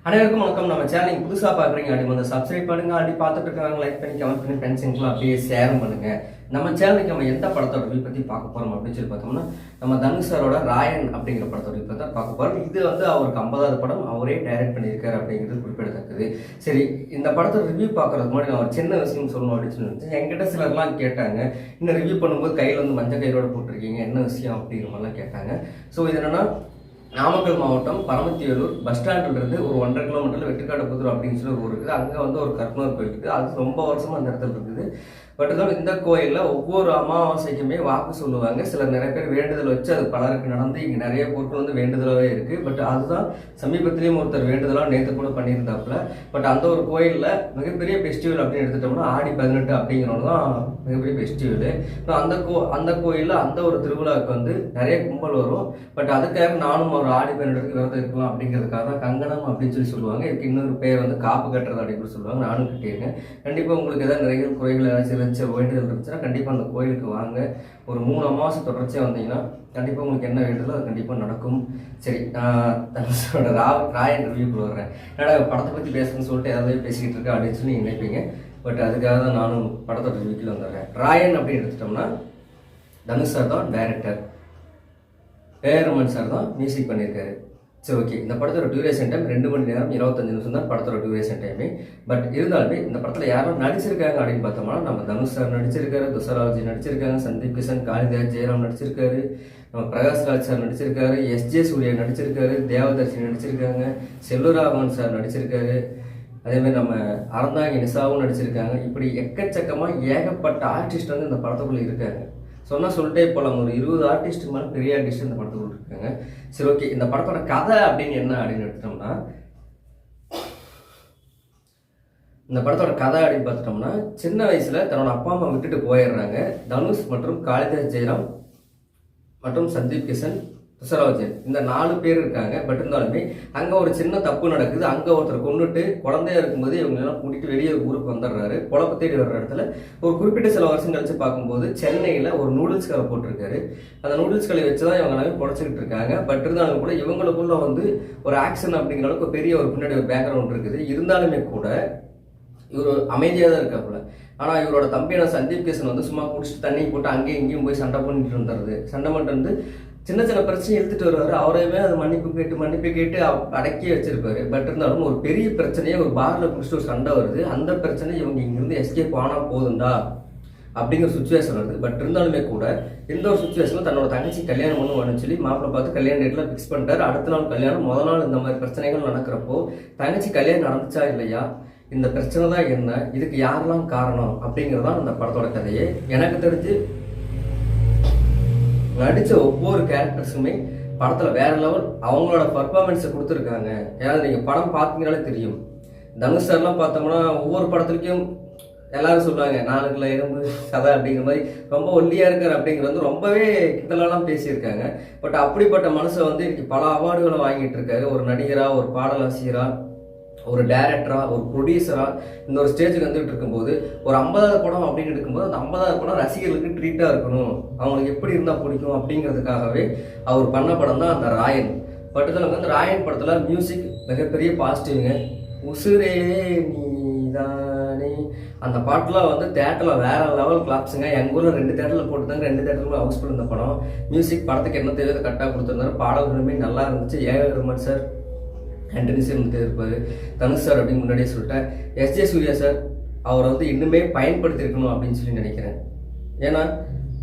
அனைவருக்கும் வணக்கம். நம்ம சேனல் புதுசாக பார்க்குறீங்க அப்படி வந்து சப்ஸ்கிரைப் பண்ணுங்க. அப்படி பார்த்துட்டு இருக்காங்க லைக் பண்ணி கமெண்ட் பண்ணி ஃப்ரெண்ட்ஸுங்களும் அப்படியே ஷேரும் பண்ணுங்க. நம்ம சேனலுக்கு நம்ம எந்த படத்தோட ரிவ்யூ பற்றி பார்க்க போகிறோம் அப்படின்னு சொல்லி பார்த்தோம்னா நம்ம தனுஷ் சாரோட ராயன் அப்படிங்கிற படத்தோட ரிவ்யூ தான் பார்க்க போகிறோம். இது வந்து அவருக்கு 50வது படம், அவரே டைரக்ட் பண்ணியிருக்காரு அப்படிங்கிறது குறிப்பிடத்தக்கது. சரி, இந்த படத்தோட ரிவ்யூ பார்க்கறதுக்கு முன்னாடி நான் ஒரு சின்ன விஷயம் சொல்லணும் அப்படின்னு சொல்லி என்கிட்ட சிலர்லாம் கேட்டாங்க, இன்னும் ரிவ்யூ பண்ணும்போது கையில் வந்து மஞ்சள் கயிறோட போட்டிருக்கீங்க, என்ன விஷயம் அப்படிங்கிற மாதிரிலாம் கேட்டாங்க. ஸோ இது என்னன்னா, நாமக்கல் மாவட்டம் பரமத்திவேலூர் பஸ் ஸ்டாண்ட்லேருந்து ஒரு 1.5 கிலோமீட்டரில் வெட்டுக்காடுபுத்தூர் அப்படின்னு சொல்லி ஒரு ஊர் இருக்குது. அங்கே வந்து ஒரு கற்பனர் கோயில் இருக்குது. அது ரொம்ப வருஷமாக அந்த இடத்துல இருக்குது. பட் இருந்தாலும் இந்த கோயிலில் ஒவ்வொரு அமாவாசைக்குமே வாக்கு சொல்லுவாங்க. சிலர் நிறைய பேர் வேண்டுதல் வச்சு அது பலருக்கு நடந்து இங்கே நிறைய பொருட்கள் வந்து வேண்டுதலாகவே இருக்குது. பட் அதுதான் சமீபத்திலேயும் ஒருத்தர் வேண்டுதலாக நேற்று கூட பண்ணியிருந்தாப்புல. பட் அந்த ஒரு கோயிலில் மிகப்பெரிய ஃபெஸ்டிவல் அப்படின்னு எடுத்துட்டோம்னா ஆடி 18 அப்படிங்கிறவங்க தான் மிகப்பெரிய ஃபெஸ்டிவல். அந்த கோயிலில் அந்த ஒரு திருவிழாவுக்கு வந்து நிறைய கும்பல் வரும். பட் அதுக்காக நானும் ஒரு ஆடி 18 விரதம் இருக்கலாம் அப்படிங்கிறதுக்காக தான் கங்கணம் அப்படின்னு சொல்லி சொல்லுவாங்க. இதுக்கு இன்னொரு பேர் வந்து காப்பு கட்டுறது அப்படின்னு சொல்லுவாங்க. நானும் கட்டியிருக்கேன். கண்டிப்பாக உங்களுக்கு ஏதாவது நிறைய குறைகள் ஏதாச்சும் வேண்டுதல் இருந்துச்சுன்னா கண்டிப்பாக அந்த கோயிலுக்கு வாங்க. ஒரு 3 அமாவாசை தொடர்ச்சியாக வந்தீங்கன்னா கண்டிப்பாக உங்களுக்கு என்ன வேண்டுதலோ அது கண்டிப்பாக நடக்கும். சரி, நான் தனுஷோட ராயன் ரிவ்யூ வர்றேன். என்னடா படத்தை பற்றி பேசணும்னு சொல்லிட்டு ஏதாவது பேசிக்கிட்டு இருக்கேன் அப்படின்னு சொல்லி நினைப்பீங்க. பட் அதுக்காக தான் நானும் படத்தோட ரிவ்யூக்கில் வந்துடுறேன். ராயன் அப்படின்னு எடுத்துட்டோம்னா தனுஷ் சார் தான் டைரக்டர், ரமன் சார் தான் மியூசிக் பண்ணியிருக்காரு. சரி, ஓகே. இந்த படத்தோட டியூரேஷன் டைம் 2 மணி நேரம் 25 நிமிஷம் தான் படத்தோட டியூரேஷன் டைமே. பட் இருந்தாலுமே இந்த படத்தில் யாரும் நடிச்சிருக்காங்க அப்படின்னு பார்த்தோம்னா நம்ம தனுஷ் சார் நடிச்சிருக்காரு, துஷாராஜி நடிச்சிருக்காங்க, சந்தீப் கிஷன், காளிதாஸ் ஜெயராம் நடிச்சிருக்காரு, நம்ம பிரகாஷ்ராஜ் சார் நடிச்சிருக்காரு, எஸ்ஜே சூர்யா நடிச்சிருக்காரு, தேவதர்ஷி நடிச்சிருக்காங்க, செல்லுராகவன் சார் நடிச்சிருக்காரு, அதேமாதிரி நம்ம அறந்தாங்கி நிசாவும் நடிச்சிருக்காங்க. இப்படி எக்கச்சக்கமாக ஏகப்பட்ட ஆர்டிஸ்ட் வந்து இந்த படத்துக்குள்ளே இருக்காங்க. சொல்லிட்டே போகலாம். ஒரு 20 ஆர்டிஸ்ட்டுக்கு மேலே பெரிய ஆர்டிஸ்ட் இந்த படத்துக்குள்ள இருக்காங்க. சரி, ஓகே. இந்த படத்தோட கதை அப்படின்னு என்ன அப்படின்னு எடுத்துட்டோம்னா, இந்த படத்தோட கதை அப்படின்னு பார்த்துட்டோம்னா, சின்ன வயசுல தன்னோட அப்பா அம்மா விட்டுட்டு போயிடுறாங்க. தனுஷ் மற்றும் காளிதாஸ் ஜெயராம் மற்றும் சந்தீப் கிஷன், துஷாராஜன் இந்த 4 பேர் இருக்காங்க. பட் இருந்தாலுமே அங்கே ஒரு சின்ன தப்பு நடக்குது. அங்கே ஒருத்தர் கொண்டுட்டு குழந்தையா இருக்கும்போது இவங்க எல்லாம் கூட்டிட்டு வெளியே ஊருக்கு வந்துடுறாரு. குழப்ப தேடி வர்ற இடத்துல ஒரு குறிப்பிட்ட சில வருஷம் கழிச்சு பார்க்கும்போது சென்னையில் ஒரு நூடுல்ஸ் கடை போட்டிருக்காரு. அந்த நூடுல்ஸ் கடையை வச்சு தான் இவங்க எல்லாமே புடச்சிக்கிட்டு இருக்காங்க. பட் இருந்தாலும் கூட இவங்களுக்குள்ள வந்து ஒரு ஆக்ஷன் அப்படிங்கிற அளவுக்கு பெரிய ஒரு பின்னாடி ஒரு பேக்ரவுண்ட் இருக்குது. இருந்தாலுமே கூட இவர் அமைதியாக தான் இருக்காப்புல. ஆனால் இவரோட தம்பியான சந்தீப் கிஷன் வந்து சும்மா குடிச்சிட்டு தண்ணி போட்டு அங்கேயும் இங்கேயும் போய் சண்டை பண்ணிட்டு இருந்தாரு. சண்டை பண்ணிட்டு வந்து சின்ன சின்ன பிரச்சனை எடுத்துட்டு வருவாரு. அவரையுமே அது மன்னிப்பு கேட்டு அடக்கி வச்சிருப்பாரு. பட் இருந்தாலும் ஒரு பெரிய பிரச்சனையே ஒரு பார்ல குடிச்சிட்டு ஒரு சண்டை வருது. அந்த பிரச்சனை இவங்க இங்கிருந்து எஸ்கேப் ஆனா போதுண்டா அப்படிங்கிற சுச்சுவேஷன் வருது. பட் இருந்தாலுமே கூட இந்த ஒரு சுச்சுவேஷனில் தன்னோட தங்கச்சி கல்யாணம் பண்ணுவான்னு சொல்லி மாப்பிள்ளை பார்த்து கல்யாண டேட்டில் ஃபிக்ஸ் பண்ணிட்டாரு. அடுத்த நாள் கல்யாணம். முதல் நாள் இந்த மாதிரி பிரச்சனைகள் நடக்கிறப்போ தங்கச்சி கல்யாணம் நடந்துச்சா இல்லையா, இந்த பிரச்சனை தான் என்ன, இதுக்கு யாரெல்லாம் காரணம் அப்படிங்கிறதான் இந்த படத்தோட கதையே. எனக்கு தெரிஞ்சு நடித்த ஒவ்வொரு கேரக்டர்ஸுமே படத்தில் வேற லெவல் அவங்களோட பர்ஃபார்மன்ஸை கொடுத்துருக்காங்க. ஏன்னா நீங்கள் படம் பார்த்தீங்கனாலே தெரியும். தனுஷ் சார்லாம் பார்த்தோம்னா ஒவ்வொரு படத்துலையும் எல்லாரும் சொல்லுவாங்க 4 கிலோ எறும்பு கதை அப்படிங்கிற மாதிரி ரொம்ப ஒல்லியாக இருக்கார் அப்படிங்கிறது வந்து ரொம்பவே கிட்டலாம் பேசியிருக்காங்க. பட் அப்படிப்பட்ட மனுஷை வந்து இன்னைக்கு பல அவார்டுகளை வாங்கிட்டு இருக்காரு. ஒரு நடிகராக, ஒரு பாடலாசிரியராக, ஒரு டைரக்டரா, ஒரு ப்ரொடியூசரா இந்த ஒரு ஸ்டேஜுக்கு வந்துட்டு இருக்கும்போது ஒரு 50வது படம் அப்படின்னு எடுக்கும்போது அந்த 50வது படம் ரசிகர்களுக்கு ட்ரீட்டாக இருக்கணும், அவங்களுக்கு எப்படி இருந்தால் பிடிக்கும் அப்படிங்கிறதுக்காகவே அவர் பண்ண படம் தான் அந்த ராயன். பட் இதில் வந்து ராயன் படத்தில் மியூசிக் மிகப்பெரிய பாசிட்டிவ்ங்க. உசுரே நீதானே அந்த பாட்டுலாம் வந்து தேட்டரில் வேற லெவல் கிளாப்ஸுங்க. எங்கள் ஊரில் 2 தேட்டரில் போட்டுதாங்க, 2 தேட்டரில் ஹவுஸ்ஃபுல் இந்த படம். மியூசிக் படத்துக்கு என்ன தேவையோ கரெக்டாக கொடுத்துருந்தாரு. பாடல்களுமே நல்லா இருந்துச்சு. ரமன் சார் கண்டினியூஸாக இருந்துட்டு இருப்பார். தனுஷ் சார் அப்படின்னு முன்னாடியே சொல்லிட்டேன். எஸ்ஜே சூர்யா சார் அவரை வந்து இன்னுமே பயன்படுத்தியிருக்கணும் அப்படின்னு சொல்லி நினைக்கிறேன். ஏன்னா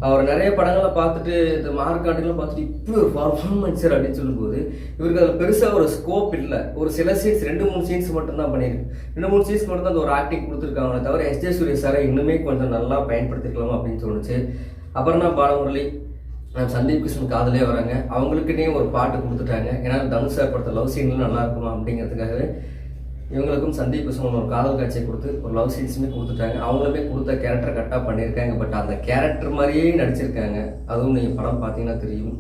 அவர் நிறைய படங்களை பார்த்துட்டு இந்த மார்க்காட்டுலாம் பார்த்துட்டு இப்படி ஒரு பர்ஃபார்மன்ஸ் சார் அப்படின்னு சொல்லும்போது இவருக்கு அதில் பெருசாக ஒரு ஸ்கோப் இல்லை. ஒரு சில சீன்ஸ் 2-3 சீன்ஸ் மட்டும்தான் பண்ணியிருக்கு. 2-3 சீன்ஸ் மட்டும் தான் அந்த ஒரு ஆக்டிங் கொடுத்துருக்காங்களே தவிர எஸ்ஜே சூர்யா சாரை இன்னுமே கொஞ்சம் நல்லா பயன்படுத்திருக்கலாமா அப்படின்னு தோணுச்சு. அப்புறம் தான் பாலமுரளி, சந்தீப் கிஷன் காதலே வராங்க. அவங்களுக்குன்னே ஒரு பாட்டு கொடுத்துட்டாங்க. ஏன்னா தனுஷ் சார் படத்தை லவ் சீன்லாம் நல்லா இருக்குமா அப்படிங்கிறதுக்காகவே இவங்களுக்கும் சந்தீப் கிஷன் ஒரு காதல் காட்சியை கொடுத்து ஒரு லவ் சீன்ஸுமே கொடுத்துட்டாங்க. அவங்களுமே கொடுத்த கேரக்டர் கரெக்டாக பண்ணியிருக்காங்க. பட் அந்த கேரக்டர் மாதிரியே நடிச்சிருக்காங்க. அதுவும் நீங்கள் படம் பார்த்தீங்கன்னா தெரியும்.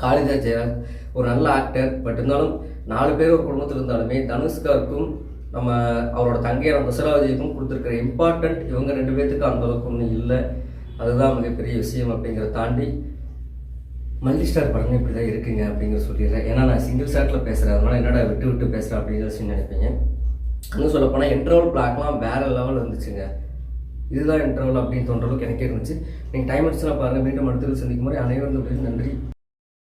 காளிதாஸ் ஜெயராம் ஒரு நல்ல ஆக்டர். பட் இருந்தாலும் 4 பேர் ஒரு குடும்பத்தில் இருந்தாலுமே தனுஷ்காருக்கும் நம்ம அவரோட தங்கையான துஷாராஜிக்கும் கொடுத்துருக்கிற இம்பார்ட்டன்ட் இவங்க 2 பேர்த்துக்கும் அந்தளவுக்கு ஒன்றும் இல்லை. அதுதான் மிகப்பெரிய விஷயம். அப்படிங்கிறத தாண்டி மல்டி ஸ்டார் படங்கள் இப்படி தான் இருக்குங்க அப்படிங்கிற சொல்லிடுறேன். ஏன்னா நான் சிங்கிள் ஷாட்டில் பேசுகிறேன், அதனால என்னடா விட்டு விட்டு பேசுகிறேன் அப்படிங்கிற சொல்லி நினைப்பீங்க. இன்னும் சொல்லப்போனால் இன்டர்வல் பிளாக்லாம் வேறு லெவல் இருந்துச்சுங்க. இதுதான் இன்டர்வல் அப்படின்னு தோன்ற அளவுக்கு எனக்கே இருந்துச்சு. நீங்கள் டைம் எடுத்துலாம் பாருங்கள். மீண்டும் அடுத்தது சந்திக்கும் மாதிரி அனைவரும் நன்றி.